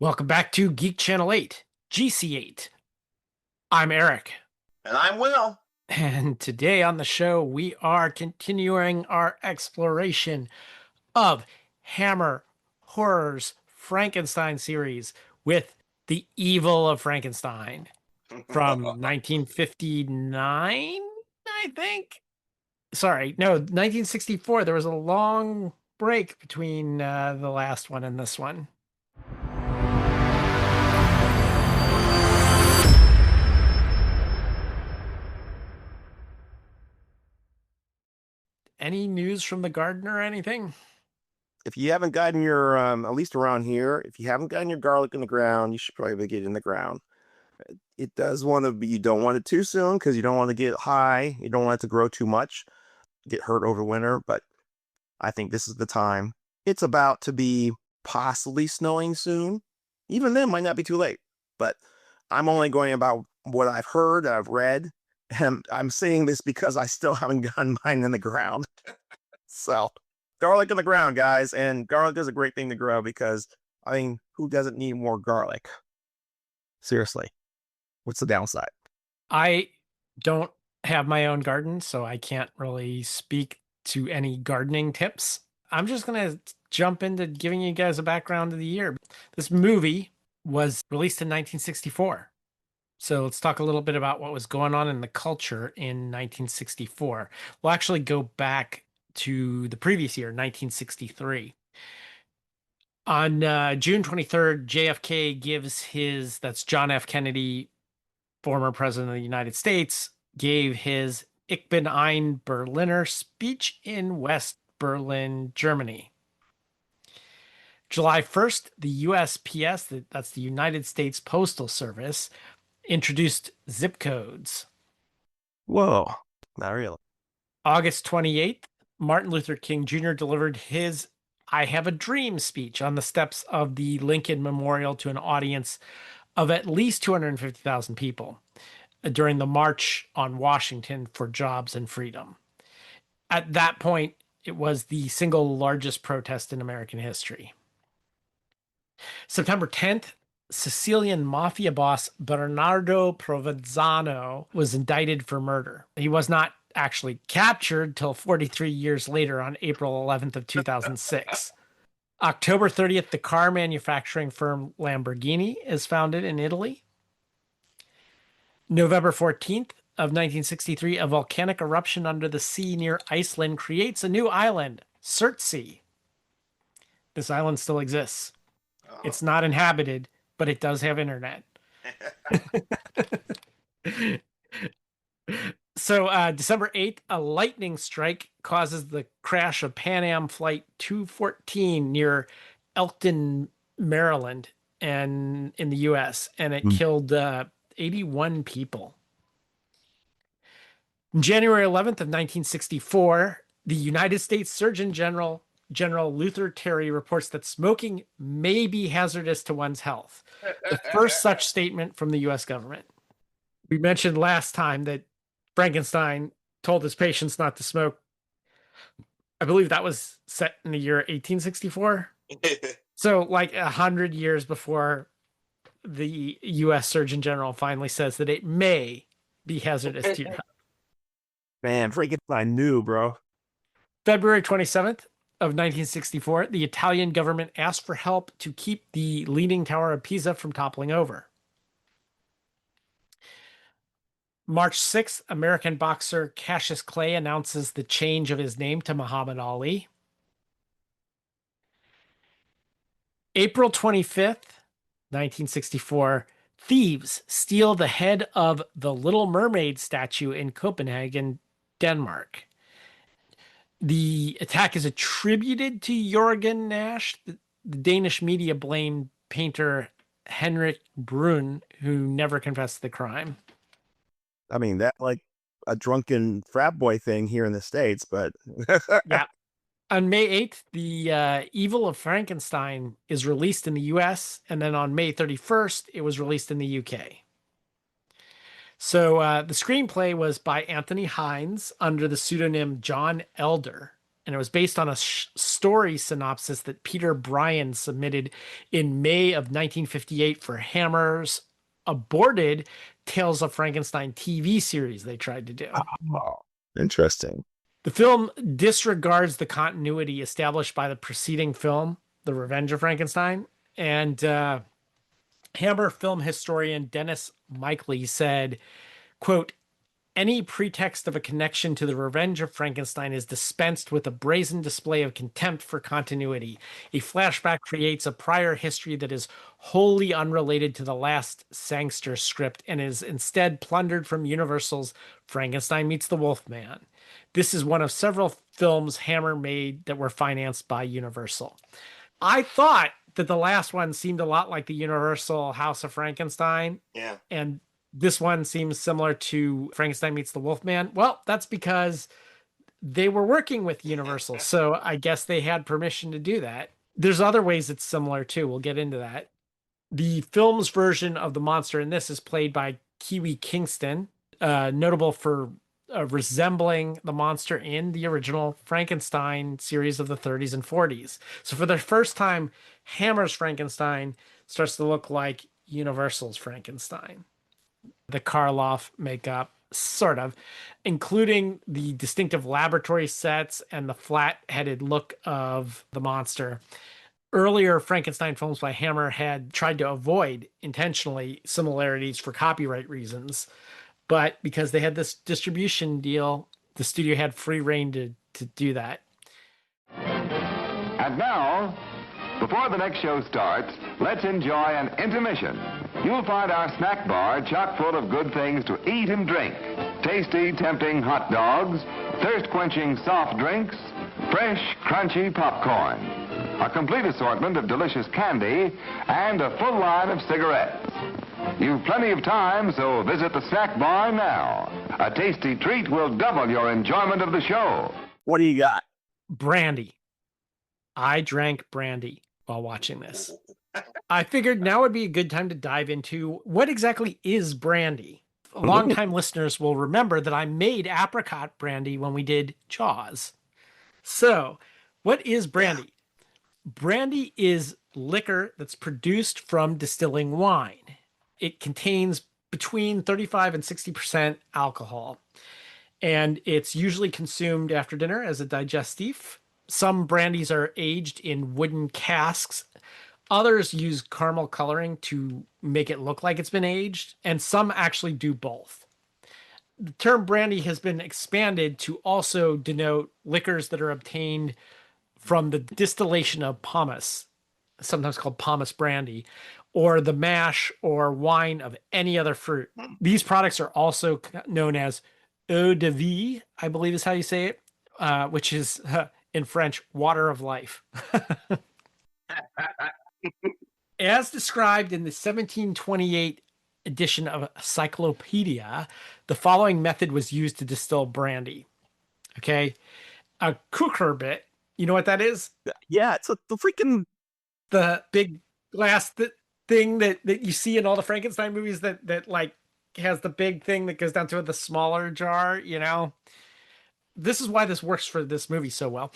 Welcome back to Geek Channel 8, GC8. I'm Eric, And I'm Will. and today on the show we are continuing our exploration of Hammer Horror's Frankenstein series with The Evil of Frankenstein from 1959, I think. Sorry, no, 1964. There was a long break between the last one and this one. Any news from the garden or anything? If you haven't gotten your, at least around here, if you haven't gotten your garlic in the ground, you should probably get it in the ground. It does want to be, you don't want it too soon because you don't want to get high. You don't want it to grow too much, get hurt over winter. But I think this is the time. It's about to be possibly snowing soon. Even then, might not be too late. But I'm only going about what I've heard, I've read. And I'm saying this because I still haven't gotten mine in the ground. So garlic in the ground, guys. And garlic is a great thing to grow because, I mean, who doesn't need more garlic? Seriously. What's the downside? I don't have my own garden, so I can't really speak to any gardening tips. I'm just going to jump into giving you guys a background of the year. This movie was released in 1964. So let's talk a little bit about what was going on in the culture in 1964. We'll actually go back to the previous year, 1963. On June 23rd, JFK gives that's John F. Kennedy, former president of the United States, gave his Ich bin ein Berliner speech in West Berlin, Germany. July 1st, the USPS, that's the United States Postal Service, introduced zip codes. Whoa, not really. August 28th, Martin Luther King Jr. delivered his I Have a Dream speech on the steps of the Lincoln Memorial to an audience of at least 250,000 people during the March on Washington for Jobs and Freedom. At that point, it was the single largest protest in American history. September 10th, Sicilian mafia boss Bernardo Provenzano was indicted for murder. He was not actually captured till 43 years later on April 11th of 2006. October 30th, the car manufacturing firm Lamborghini is founded in Italy. November 14th of 1963, a volcanic eruption under the sea near Iceland creates a new island, Surtsey. This island still exists. It's not inhabited, but it does have internet. So December 8th, a lightning strike causes the crash of Pan Am Flight 214 near Elkton, Maryland, and in the US, and it killed 81 people. January 11th of 1964, the United States Surgeon General Luther Terry reports that smoking may be hazardous to one's health. The first such statement from the US government. We mentioned last time that Frankenstein told his patients not to smoke. I believe that was set in the year 1864. So like 100 years before the US Surgeon General finally says that it may be hazardous to your health. Man, Frankenstein knew, bro. February 27th of 1964, the Italian government asked for help to keep the Leaning Tower of Pisa from toppling over. March 6th, American boxer Cassius Clay announces the change of his name to Muhammad Ali. April 25th, 1964, thieves steal the head of the Little Mermaid statue in Copenhagen, Denmark. The attack is attributed to Jørgen Nash. The Danish media blamed painter Henrik Brun, who never confessed to the crime. I mean, that like a drunken frat boy thing here in the States, but Yeah. On May 8th, the Evil of Frankenstein is released in the US, and then on May 31st, it was released in the UK. So the screenplay was by Anthony Hines under the pseudonym John Elder, and it was based on a story synopsis that Peter Bryan submitted in May of 1958 for Hammer's aborted Tales of Frankenstein TV series they tried to do. Oh, interesting. The film disregards the continuity established by the preceding film, The Revenge of Frankenstein, and Hammer film historian Dennis Michaely said, quote, any pretext of a connection to the Revenge of Frankenstein is dispensed with a brazen display of contempt for continuity. A flashback creates a prior history that is wholly unrelated to the last Sangster script and is instead plundered from Universal's Frankenstein Meets the Wolfman. This is one of several films Hammer made that were financed by Universal. I thought that the last one seemed a lot like the Universal House of Frankenstein. Yeah. And this one seems similar to Frankenstein Meets the Wolfman. Well, that's because they were working with Universal. So I guess they had permission to do that. There's other ways it's similar too. We'll get into that. The film's version of the monster in this is played by Kiwi Kingston, notable for resembling the monster in the original Frankenstein series of the 30s and 40s. So for the first time, Hammer's Frankenstein starts to look like Universal's Frankenstein. The Karloff makeup, sort of, including the distinctive laboratory sets and the flat-headed look of the monster. Earlier Frankenstein films by Hammer had tried to avoid intentionally similarities for copyright reasons, but because they had this distribution deal, the studio had free reign to do that. And now, before the next show starts, let's enjoy an intermission. You'll find our snack bar chock full of good things to eat and drink. Tasty, tempting hot dogs, thirst-quenching soft drinks, fresh, crunchy popcorn, a complete assortment of delicious candy, and a full line of cigarettes. You've plenty of time, so visit the snack bar now. A tasty treat will double your enjoyment of the show. What do you got? Brandy. I drank brandy while watching this. I figured now would be a good time to dive into what exactly is brandy. Longtime listeners will remember that I made apricot brandy when we did Jaws. So, what is brandy? Brandy is liquor that's produced from distilling wine. It contains between 35 and 60% alcohol, and it's usually consumed after dinner as a digestif. Some brandies are aged in wooden casks. Others use caramel coloring to make it look like it's been aged, and some actually do both. The term brandy has been expanded to also denote liquors that are obtained from the distillation of pomace, sometimes called pomace brandy, or the mash or wine of any other fruit. These products are also known as eau de vie, I believe is how you say it, which is in French, water of life. As described in the 1728 edition of Cyclopedia, the following method was used to distill brandy. Okay. A cucurbit, you know what that is? Yeah, it's the freaking The big glass thing that you see in all the Frankenstein movies that like has the big thing that goes down to the smaller jar, you know? This is why this works for this movie so well.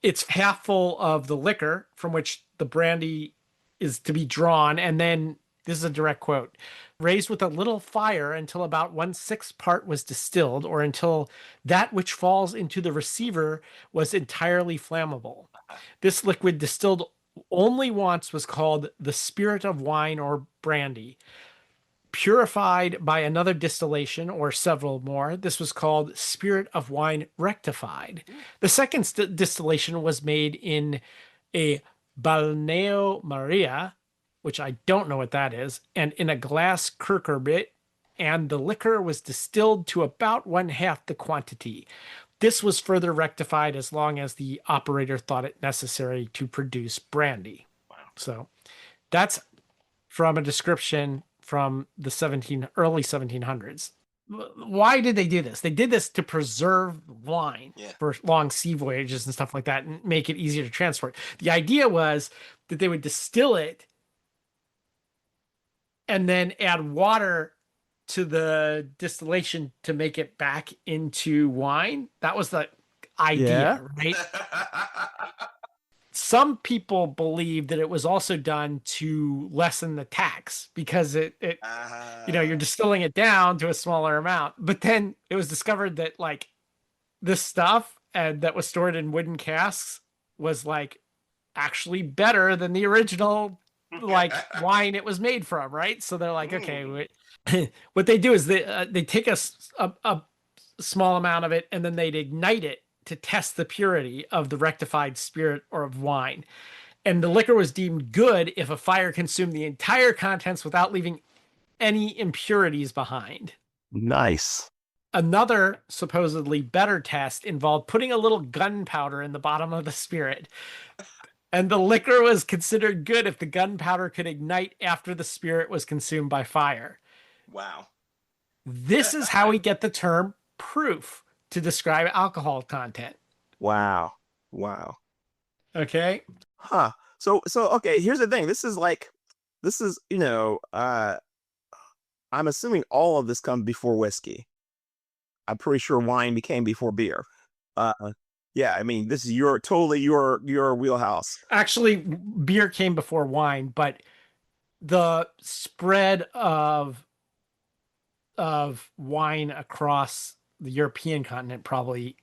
It's half full of the liquor from which the brandy is to be drawn, and then this is a direct quote, raised with a little fire until about 1/6 part was distilled, or until that which falls into the receiver was entirely flammable. This liquid distilled only once was called the spirit of wine or brandy. Purified by another distillation or several more, this was called spirit of wine rectified. The second distillation was made in a balneo maria, which I don't know what that is, and in a glass cucurbit, and the liquor was distilled to about 1/2 the quantity. This was further rectified as long as the operator thought it necessary to produce brandy. Wow. So that's from a description from the early 1700s. Why did they do this? They did this to preserve wine for long sea voyages and stuff like that and make it easier to transport. The idea was that they would distill it and then add water to the distillation to make it back into wine. That was the idea, Yeah. right? Some people believe that it was also done to lessen the tax because you're Uh, distilling it down to a smaller amount. But then it was discovered that like this stuff and that was stored in wooden casks was like actually better than the original like wine it was made from, right? So they're like, okay, mm. what they do is they take a small amount of it and then they'd ignite it to test the purity of the rectified spirit or of wine. And the liquor was deemed good if a fire consumed the entire contents without leaving any impurities behind. Nice. Another supposedly better test involved putting a little gunpowder in the bottom of the spirit. And the liquor was considered good if the gunpowder could ignite after the spirit was consumed by fire. Wow. This is how we get the term proof to describe alcohol content. Wow. Wow. Okay. Huh. So okay, here's the thing. This is, I'm assuming all of this comes before whiskey. I'm pretty sure wine became before beer. Uh yeah, I mean, this is your wheelhouse. Actually, beer came before wine, but the spread of wine across the European continent probably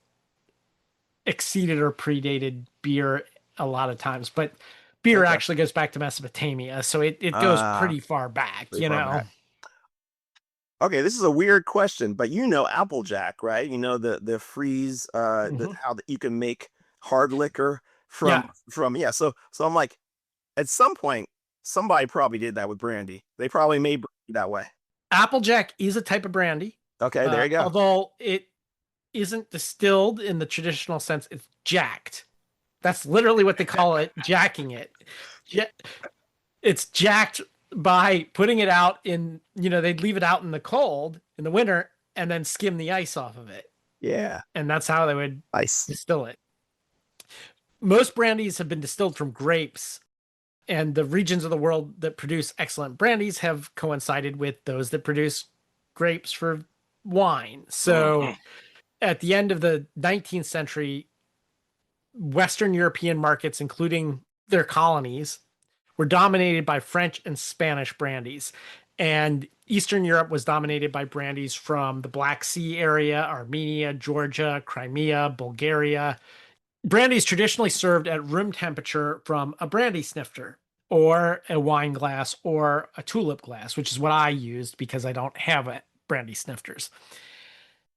exceeded or predated beer a lot of times. But beer Okay. actually goes back to Mesopotamia, so it goes Uh pretty far back, Pretty far know. back. Okay, this is a weird question, but Applejack, right? The freeze Mhm. how you can make hard liquor Yeah. from yeah. So I'm like, at some point somebody probably did that with brandy. They probably made brandy that way. Applejack is a type of brandy, Okay, there you go. although it isn't distilled in the traditional sense. It's jacked. That's literally what they call it, jacking it. Ja- It's jacked by putting it out they'd leave it out in the cold in the winter and then skim the ice off of it. Yeah. And that's how they would Nice. distill it. Most brandies have been distilled from grapes, and the regions of the world that produce excellent brandies have coincided with those that produce grapes for wine. So Mhm. at the end of the 19th century, Western European markets, including their colonies, were dominated by French and Spanish brandies. And Eastern Europe was dominated by brandies from the Black Sea area, Armenia, Georgia, Crimea, Bulgaria. Brandies traditionally served at room temperature from a brandy snifter or a wine glass or a tulip glass, which is what I used because I don't have brandy snifters.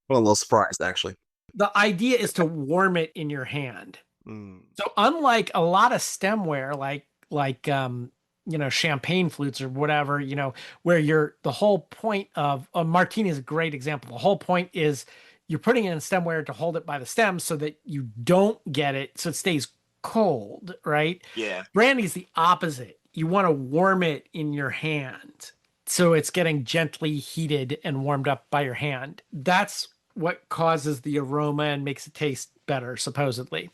I'm a little surprised actually. The idea is to warm it in your hand. Mm. So unlike a lot of stemware, like champagne flutes or whatever, where the whole point of a martini is a great example. The whole point is you're putting it in stemware to hold it by the stem so that you don't get it, so it stays cold, right? Yeah. Brandy's the opposite. You want to warm it in your hand. So it's getting gently heated and warmed up by your hand. That's what causes the aroma and makes it taste better, supposedly.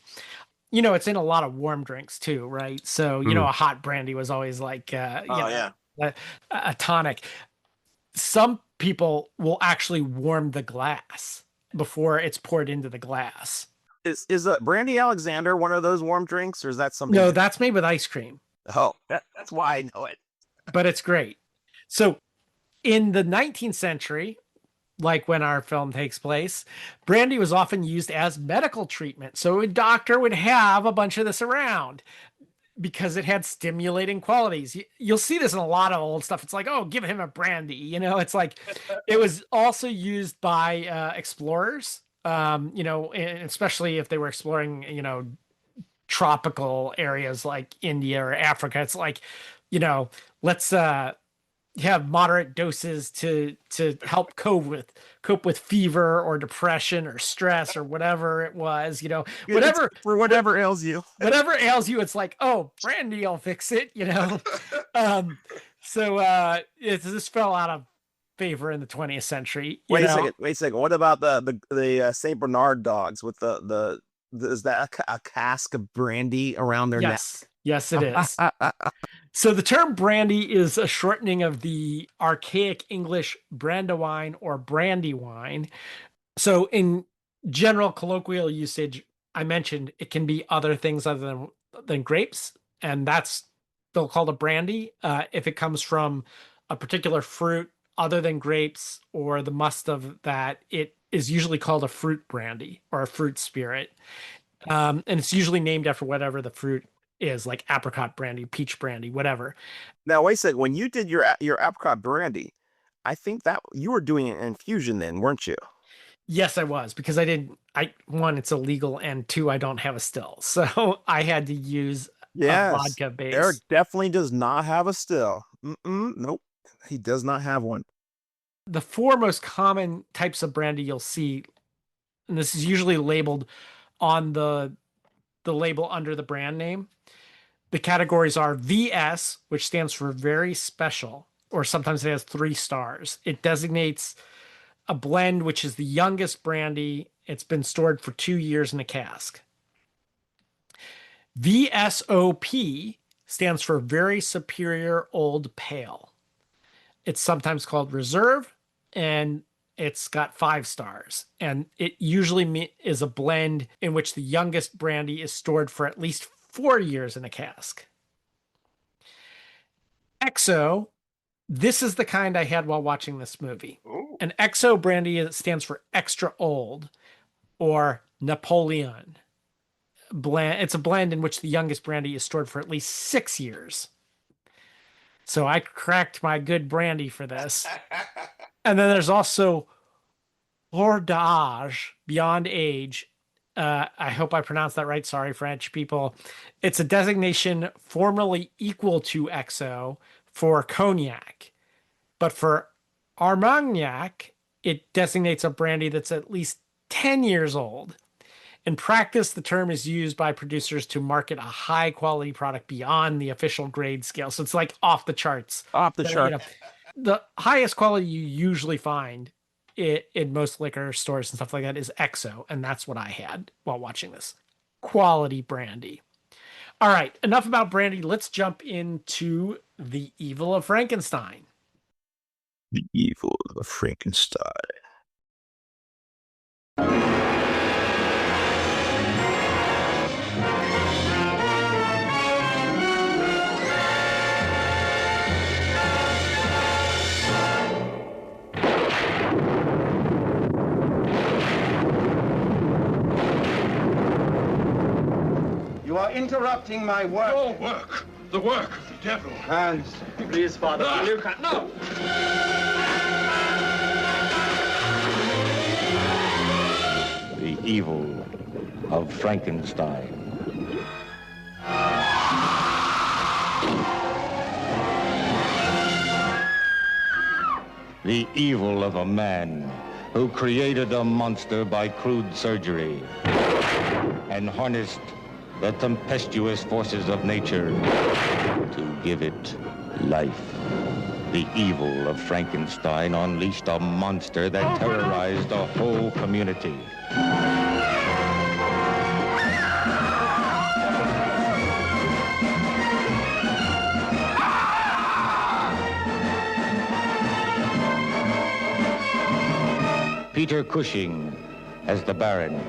It's in a lot of warm drinks too, right? So, Mm. a hot brandy was always like, Oh yeah. a tonic. Some people will actually warm the glass before it's poured into the glass. Is a brandy Alexander one of those warm drinks, or is that something No, different? that's made with ice cream, Oh, that's why I know it. but it's great. So, in the 19th century, like when our film takes place, brandy was often used as medical treatment. So a doctor would have a bunch of this around because it had stimulating qualities. You'll see this in a lot of old stuff. It's like, oh, give him a brandy. It's like it was also used by explorers, especially if they were exploring, tropical areas like India or Africa. It's like, let's have moderate doses to help cope with fever or depression or stress or whatever it was, It's for whatever ails you. whatever ails you. It's like, oh, brandy will fix it. um this fell out of favor in the 20th century. Wait a second. Wait a second. What about the Saint Bernard dogs with is that a cask of brandy around their neck? Yes, it is. So the term brandy is a shortening of the archaic English brandywine or brandy wine. So in general colloquial usage, I mentioned it can be other things other than grapes, and that's still called a brandy. If it comes from a particular fruit other than grapes or the must of that, it is usually called a fruit brandy or a fruit spirit. And it's usually named after whatever the fruit is, like apricot brandy, peach brandy, whatever. Now, wait a second. When you did your apricot brandy, I think that you were doing an infusion then, weren't you? Yes, I was because I didn't. I one, it's illegal, and two, I don't have a still, so I had to use a Yes. vodka Eric base. definitely does not have a still. Nope. He does not have one. The four most common types of brandy you'll see, and this is usually labeled on the label under the brand name. The categories are VS, which stands for very special, or sometimes it has 3 stars. It designates a blend which is the youngest brandy. It's been stored for 2 years in a cask. VSOP stands for very superior old pale. It's sometimes called reserve, and it's got 5 stars. And it usually is a blend in which the youngest brandy is stored for at least 4 years in a cask. XO, this is the kind I had while watching this movie. Ooh. An XO brandy stands for extra old or Napoleon. It's a blend in which the youngest brandy is stored for at least 6 years. So I cracked my good brandy for this. And then there's also hors d'âge, beyond age. I hope I pronounced that right. Sorry, French people. It's a designation formerly equal to XO for cognac. But for Armagnac, it designates a brandy that's at least 10 years old. In practice, the term is used by producers to market a high quality product beyond the official grade scale. So it's like off the charts. Off the chart. The highest quality you usually find in most liquor stores and stuff like that is XO, and that's what I had while watching this. Quality brandy. All right, enough about brandy. Let's jump into The Evil of Frankenstein. The Evil of Frankenstein. You are interrupting my work. Your work. The work of the devil. Hands, please, Father. You can no. The Evil of Frankenstein. The evil of a man who created a monster by crude surgery and harnessed the tempestuous forces of nature to give it life. The evil of Frankenstein unleashed a monster that terrorized a whole community. Peter Cushing as the Baron,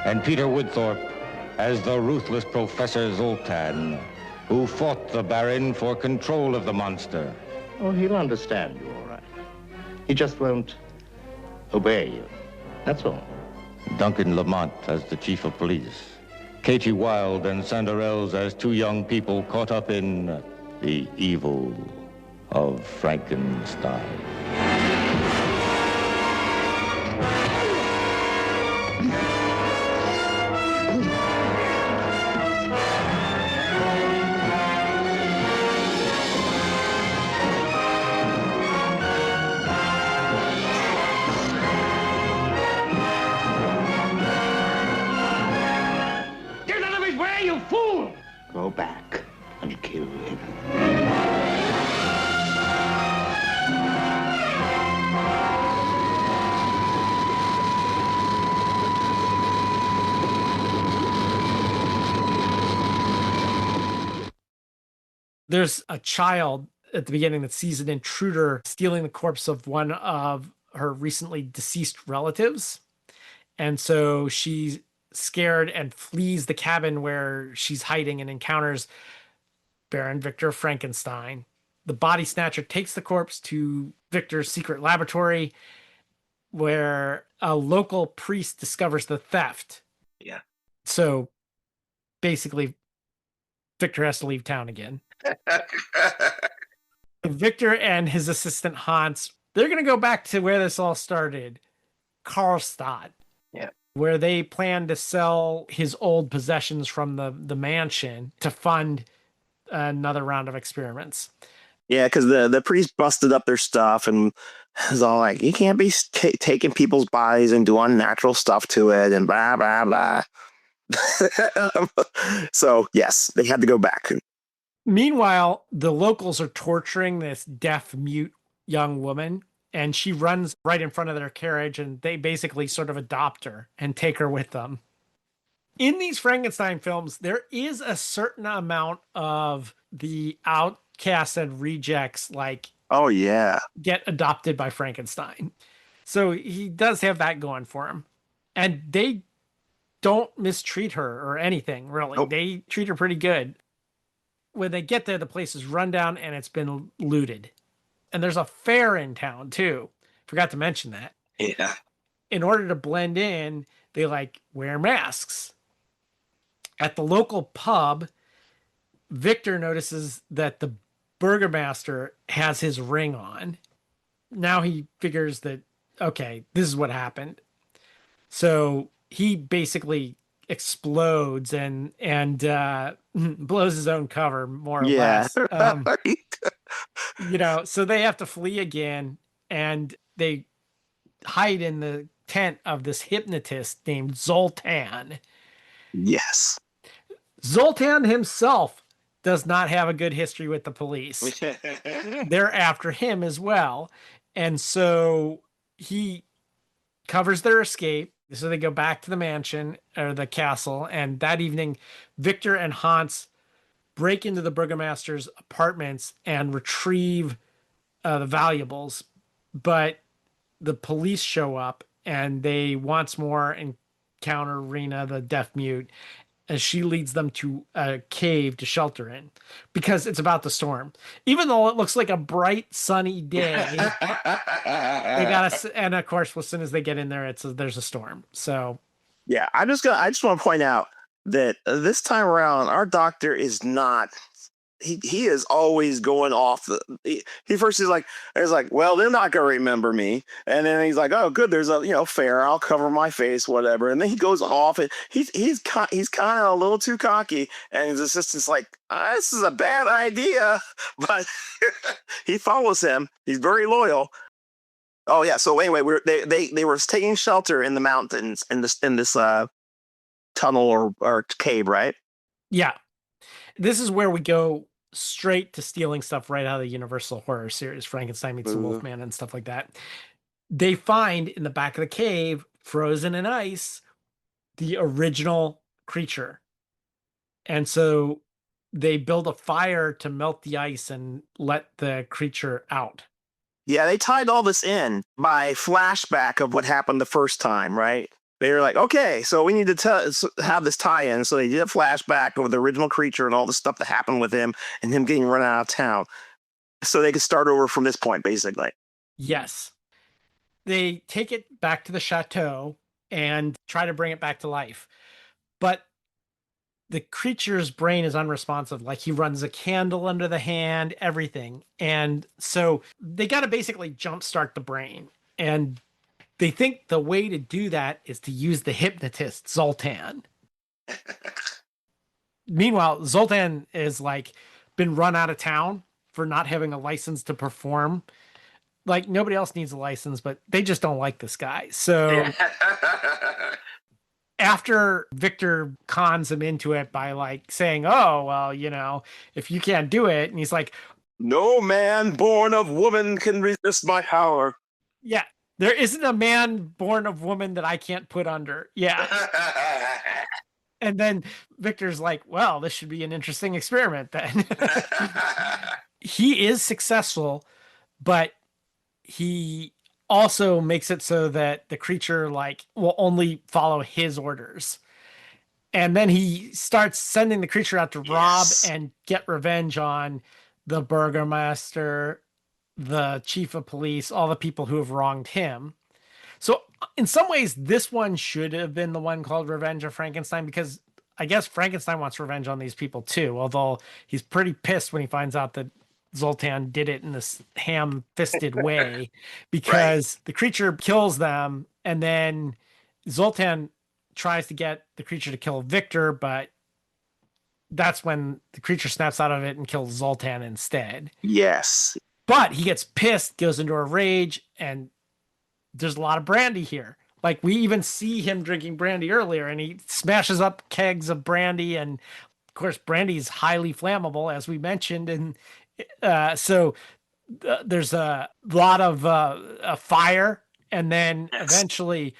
and Peter Woodthorpe as the ruthless Professor Zoltan, who fought the Baron for control of the monster. Oh, he'll understand you, all right. He just won't obey you. That's all. Duncan Lamont as the Chief of Police. Katie Wilde and Sanderels as 2 young people caught up in the evil of Frankenstein. Go back and kill him. There's a child at the beginning that sees an intruder stealing the corpse of one of her recently deceased relatives. And so she scared and flees the cabin where she's hiding and encounters Baron Victor Frankenstein. The body snatcher takes the corpse to Victor's secret laboratory where a local priest discovers the theft. Yeah. So basically, Victor has to leave town again. Victor and his assistant Hans, they're going to go back to where this all started, Karlstadt. Yeah. Where they plan to sell his old possessions from the mansion to fund another round of experiments. Yeah, because the priest busted up their stuff and was all like, you can't be taking people's bodies and doing unnatural stuff to it and blah, blah, blah. So, yes, they had to go back. Meanwhile, the locals are torturing this deaf, mute young woman, and she runs right in front of their carriage, and they basically sort of adopt her and take her with them. In these Frankenstein films, there is a certain amount of the outcasts and rejects, like, oh, yeah, get adopted by Frankenstein. So he does have that going for him. And they don't mistreat her or anything, really. Nope. They treat her pretty good. When they get there, the place is run down and it's been looted. And there's a fair in town, too. Forgot to mention that. Yeah. In order to blend in, they like wear masks. At the local pub, Victor notices that the burgomaster has his ring on. Now he figures that, okay, this is what happened. So he basically explodes and blows his own cover, more or less. So they have to flee again, and they hide in the tent of this hypnotist named Zoltan. Yes. Zoltan himself does not have a good history with the police. They're after him as well. And so he covers their escape. So they go back to the mansion or the castle. And that evening, Victor and Hans break into the burgomaster's apartments and retrieve the valuables. But the police show up and they once more encounter Rena, the deaf mute, as she leads them to a cave to shelter in because it's about to storm. Even though it looks like a bright, sunny day, and of course, as soon as they get in there, there's a storm. So, yeah, I just want to point out that this time around, our doctor is not. He is always going off. He first is like, well, they're not gonna remember me, and then he's like, oh, good, there's a fair, I'll cover my face, whatever, and then he goes off, and he's kind of a little too cocky, and his assistant's like, this is a bad idea, but he follows him. He's very loyal. Oh yeah. So anyway, they were taking shelter in the mountains in this tunnel or cave, right? Yeah, this is where we go straight to stealing stuff right out of the Universal horror series, Frankenstein meets the Wolfman and stuff like that. They find in the back of the cave, frozen in ice, the original creature. And so they build a fire to melt the ice and let the creature out. Yeah, they tied all this in by flashback of what happened the first time, right? They were like, okay, so we need to have this tie-in. So they did a flashback of the original creature and all the stuff that happened with him and him getting run out of town. So they could start over from this point, basically. Yes. They take it back to the chateau and try to bring it back to life. But the creature's brain is unresponsive. Like he runs a candle under the hand, everything. And so they got to basically jumpstart the brain. And they think the way to do that is to use the hypnotist, Zoltan. Meanwhile, Zoltan is like been run out of town for not having a license to perform. Like nobody else needs a license, but they just don't like this guy. So after Victor cons him into it by like saying, oh, well, if you can't do it. And he's like, no man born of woman can resist my power. Yeah. There isn't a man born of woman that I can't put under. Yeah. And then Victor's like, well, this should be an interesting experiment then. He is successful, but he also makes it so that the creature will only follow his orders. And then he starts sending the creature out to rob Yes. and get revenge on the burgomaster, the chief of police, all the people who have wronged him. So, in some ways, this one should have been the one called Revenge of Frankenstein because I guess Frankenstein wants revenge on these people too, although he's pretty pissed when he finds out that Zoltan did it in this ham fisted way Right. because the creature kills them and then Zoltan tries to get the creature to kill Victor, but that's when the creature snaps out of it and kills Zoltan instead. Yes. But he gets pissed, goes into a rage, and there's a lot of brandy here. Like we even see him drinking brandy earlier, and he smashes up kegs of brandy, and of course, brandy is highly flammable, as we mentioned, and so there's a lot of a fire, and then Yes. eventually,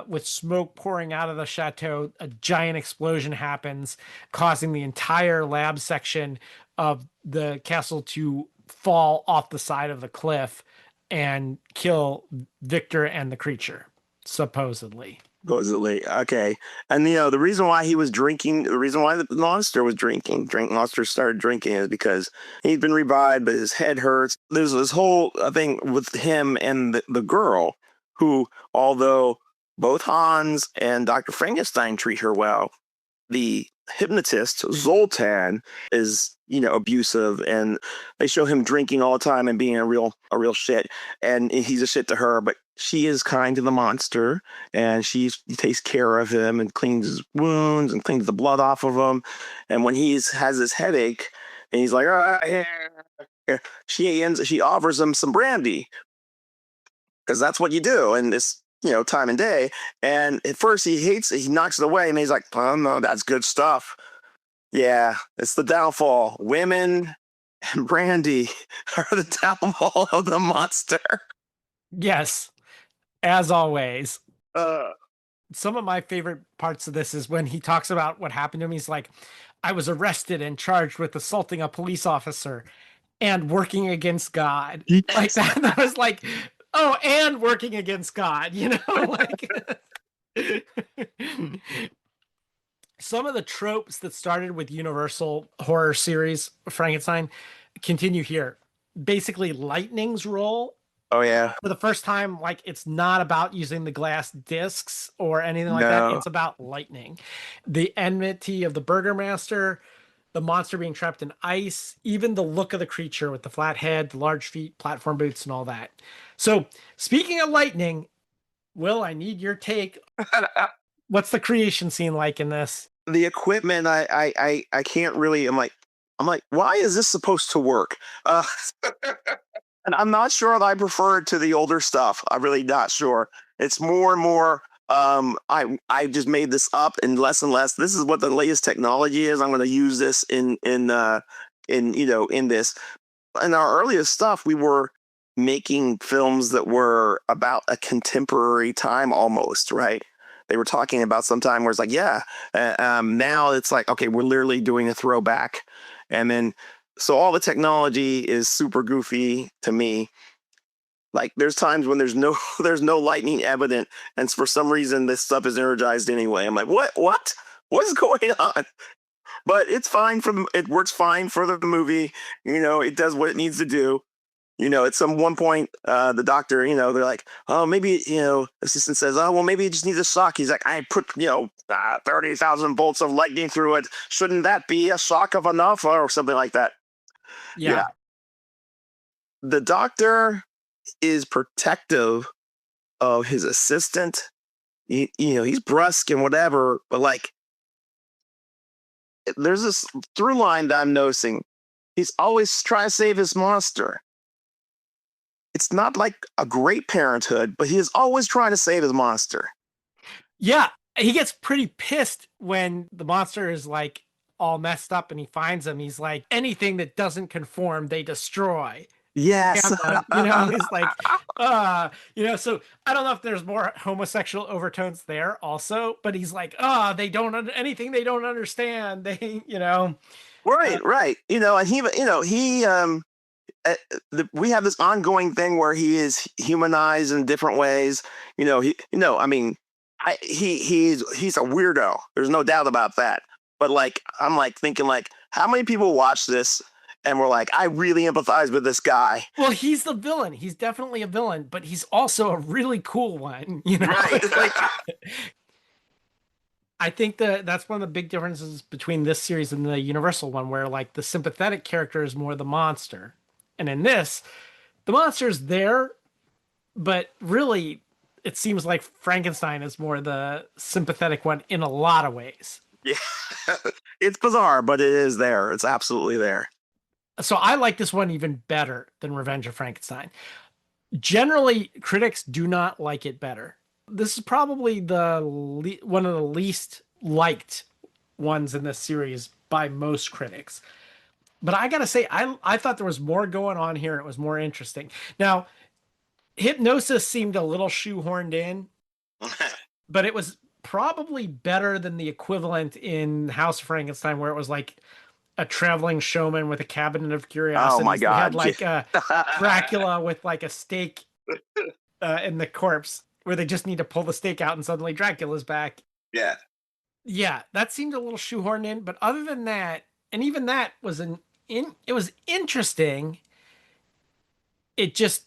with smoke pouring out of the chateau, a giant explosion happens, causing the entire lab section of the castle to fall off the side of the cliff and kill Victor and the creature, supposedly. Supposedly. Okay. And the reason why he was drinking, the reason why the monster was monster started drinking is because he'd been revived, but his head hurts. There's this whole thing with him and the girl who, although both Hans and Dr. Frankenstein treat her well, the hypnotist Zoltan is abusive, and they show him drinking all the time and being a real shit, and he's a shit to her, but she is kind to the monster, and she takes care of him and cleans his wounds and cleans the blood off of him. And when he has his headache and he's like, she offers him some brandy because that's what you do in this time and day. And at first he hates it, he knocks it away, and he's like, oh no, that's good stuff. Yeah, it's the downfall. Women and brandy are the downfall of the monster. Yes, as always. Uh, Some of my favorite parts of this is when he talks about what happened to him. He's like, I was arrested and charged with assaulting a police officer and working against God. Yes. Like that was like, oh, and working against God, like some of the tropes that started with Universal horror series Frankenstein continue here. Basically, lightning's role Oh yeah. for the first time, like it's not about using the glass discs or anything like that. No. It's about lightning. The enmity of the burgomaster, the monster being trapped in ice, even the look of the creature with the flat head, the large feet, platform boots, and all that. So, speaking of lightning, Will, I need your take. What's the creation scene like in this? The equipment, I can't really. I'm like, why is this supposed to work? And I'm not sure that I prefer it to the older stuff. I'm really not sure. It's more and more. I just made this up and less. This is what the latest technology is. I'm going to use this in this. In our earliest stuff, we were making films that were about a contemporary time almost, right? They were talking about some time where it's like, yeah. Now it's like, okay, we're literally doing a throwback, and then so all the technology is super goofy to me. Like there's times when there's no lightning evident, and for some reason this stuff is energized anyway. I'm like, what is going on? But it's fine it works fine for the movie. It does what it needs to do. At some one point, the doctor, they're like, oh, maybe, assistant says, oh, well, maybe it just needs a shock. He's like, I put, 30,000 volts of lightning through it. Shouldn't that be a shock of enough or something like that? Yeah. The doctor is protective of his assistant. He's brusque and whatever, but like, there's this through line that I'm noticing. He's always trying to save his monster. It's not like a great parenthood, but he is always trying to save his monster. Yeah, he gets pretty pissed when the monster is like all messed up and he finds him. He's like, anything that doesn't conform, they destroy. Yes. And, he's like, so I don't know if there's more homosexual overtones there also, but he's like, they don't anything they don't understand. They, Right. And he we have this ongoing thing where he is humanized in different ways. He's a weirdo. There's no doubt about that. But like, I'm like thinking like, how many people watch this and were like, I really empathize with this guy. Well, he's the villain. He's definitely a villain, but he's also a really cool one. Right. It's like I think that's one of the big differences between this series and the Universal one, where like the sympathetic character is more the monster, and in this, the monster's there, but really, it seems like Frankenstein is more the sympathetic one in a lot of ways. Yeah. It's bizarre, but it is there. It's absolutely there. So I like this one even better than Revenge of Frankenstein. Generally, critics do not like it better. This is probably one of the least liked ones in this series by most critics. But I gotta say, I thought there was more going on here. And it was more interesting. Now, hypnosis seemed a little shoehorned in, but it was probably better than the equivalent in House of Frankenstein, where it was like a traveling showman with a cabinet of curiosities. Oh my They had God. like Dracula with like a stake in the corpse, where they just need to pull the stake out and suddenly Dracula's back. Yeah. Yeah, that seemed a little shoehorned in, but other than that, and even that was it was interesting. It just,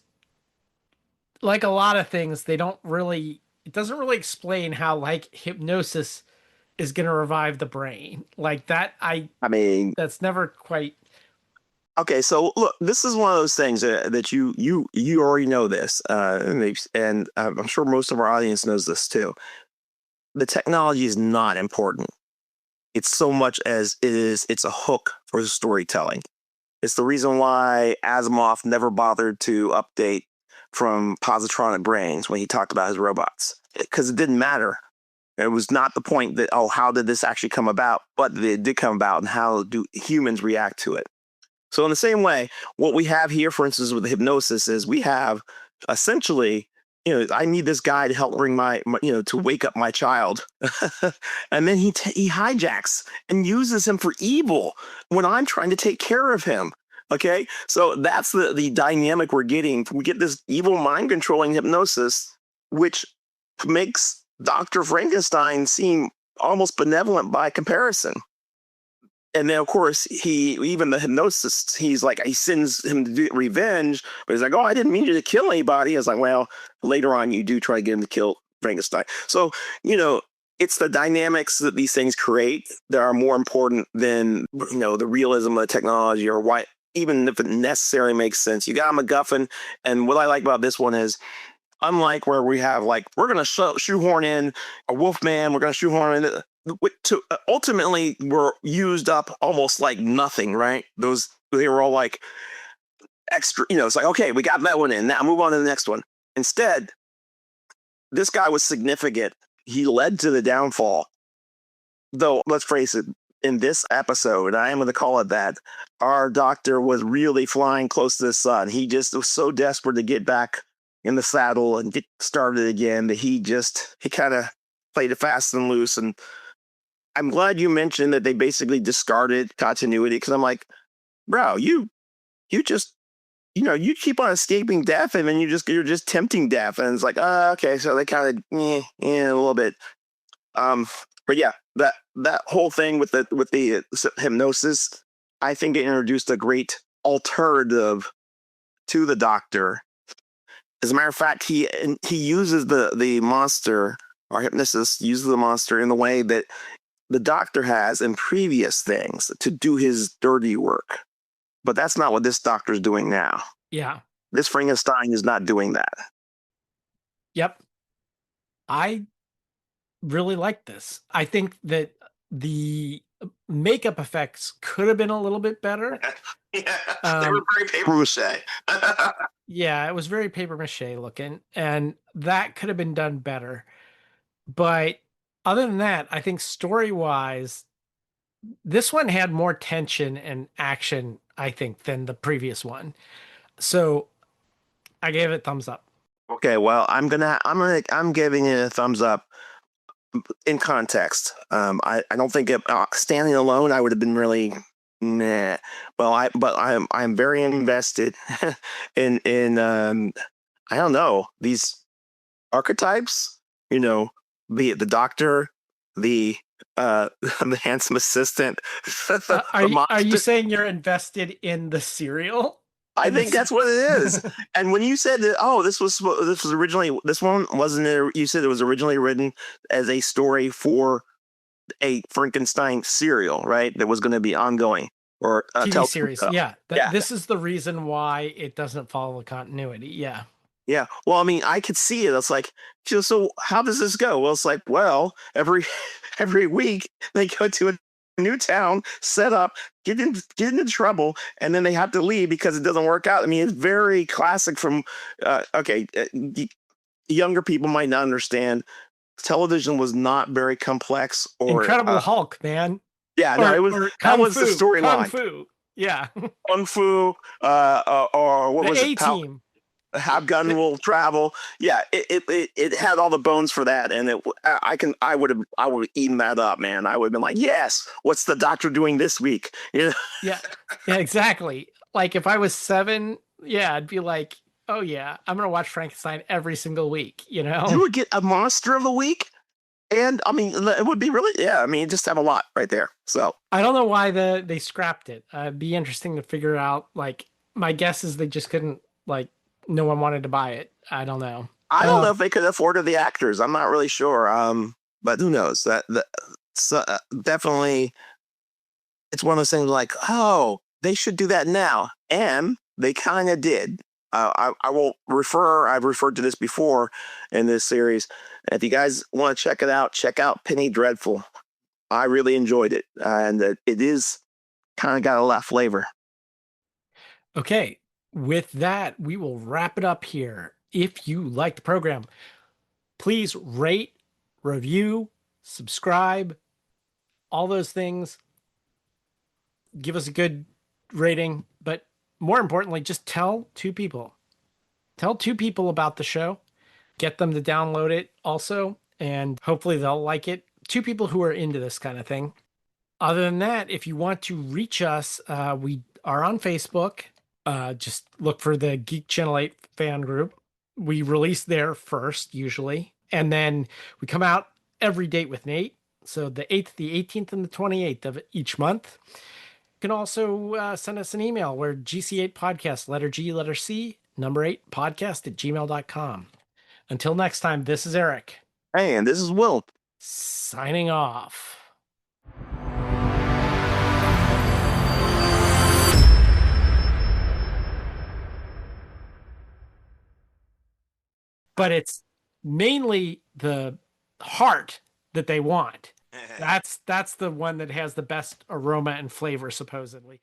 like a lot of things, it doesn't really explain how like hypnosis is going to revive the brain. Like that I mean, that's never quite. okay, so look, this is one of those things that you already know this, and I'm sure most of our audience knows this too. The technology is not important. It's so much as it's a hook for the storytelling. It's the reason why Asimov never bothered to update from positronic brains when he talked about his robots, because it didn't matter. It was not the point that, oh, how did this actually come about? But it did come about, and how do humans react to it? So in the same way, what we have here, for instance, with the hypnosis is we have essentially, I need this guy to help bring to wake up my child. And then he hijacks and uses him for evil when I'm trying to take care of him. Okay. So that's the dynamic we're getting. We get this evil mind controlling hypnosis, which makes Dr. Frankenstein seem almost benevolent by comparison. And then, of course, even the hypnosis, he sends him to do revenge, but he's like, oh, I didn't mean you to kill anybody. It's like, well, later on, you do try to get him to kill Frankenstein. So, it's the dynamics that these things create that are more important than, the realism of the technology, or why, even if it necessarily makes sense. You got a MacGuffin. And what I like about this one is, unlike where we have, like, we're going to shoehorn in a Wolfman, we're going to shoehorn in ultimately were used up almost like nothing, right? They were all like extra, it's like, okay, we got that one in, now move on to the next one. Instead, this guy was significant. He led to the downfall. Though, let's face it, in this episode, I am going to call it that, our doctor was really flying close to the sun. He just was so desperate to get back in the saddle and get started again that he kind of played it fast and loose. And I'm glad you mentioned that they basically discarded continuity, because I'm like, bro, you just, you keep on escaping death, and then you're just tempting death, and it's like, okay, so they kind of, a little bit. But yeah, that whole thing with the hypnosis, I think it introduced a great alternative to the Doctor. As a matter of fact, he uses the monster, or hypnosis uses the monster in the way that the Doctor has in previous things to do his dirty work. But that's not what this Doctor's doing now. Yeah. This Frankenstein is not doing that. Yep. I really like this. I think that the makeup effects could have been a little bit better. Yeah, they were very paper mache. Yeah, it was very paper mache looking, and that could have been done better. But other than that, I think story-wise, this one had more tension and action, I think, than the previous one. So I gave it thumbs up. Okay, well, I'm giving it a thumbs up in context. I don't think standing alone, I would have been really nah. Well, I'm very invested in I don't know, these archetypes, the doctor, the the handsome assistant, the Are you monster. saying you're invested in the cereal? I In think this? that's what it is. And when you said that, oh, this was originally, this one wasn't it, you said it was originally written as a story for a Frankenstein serial, right? That was going to be ongoing or TV tell. series. Yeah. Yeah, This is the reason why it doesn't follow the continuity. Yeah. yeah. Well, I mean, I could see it. It's like, so how does this go? Well, it's like, well, every week they go to a new town, set up, get into trouble, and then they have to leave because it doesn't work out. I mean, it's very classic from. Younger people might not understand. Television was not very complex, or Incredible Hulk, man. yeah, no, it was Or that Kung was the Fu. Kung storyline. Fu. Yeah. Kung Fu, or what The was it? A Team. How gun will travel. Yeah, it had all the bones for that, and I would have eaten that up, man. I would have been like, yes, what's the doctor doing this week? You know? Yeah. Yeah, exactly. Like if I was 7, yeah, I'd be like, oh yeah, I'm gonna watch Frankenstein every single week, you You know? would get a monster of the week, and I mean, it would be really, yeah. I mean, just have a lot right there. So I don't know why they scrapped it. It'd be interesting to figure out. Like, my guess is they just couldn't, like, no one wanted to buy it. I don't know. I don't know if they could afford the actors. I'm not really sure. But who knows? So, definitely, it's one of those things like, oh, they should do that now, and they kind of did. I will refer. I've referred to this before in this series. If you guys want to check out Penny Dreadful. I really enjoyed it, and it is kind of got a lot of flavor. Okay. With that, we will wrap it up here. If you like the program, please rate, review, subscribe, all those things. Give us a good rating, but more importantly, just tell 2 people. Tell 2 people about the show. Get them to download it also, and hopefully they'll like it. 2 people who are into this kind of thing. Other than that, if you want to reach us, we are on Facebook. Just look for the Geek Channel 8 fan group. We release there first, usually. And then we come out every date with Nate. So the 8th, the 18th, and the 28th of each month. You can also send us an email. We're GC8podcast, letter G, letter C, number 8 podcast at gmail.com. Until next time, this is Eric. Hey, and this is Will. Signing off. But it's mainly the heart that they want. That's the one that has the best aroma and flavor, supposedly.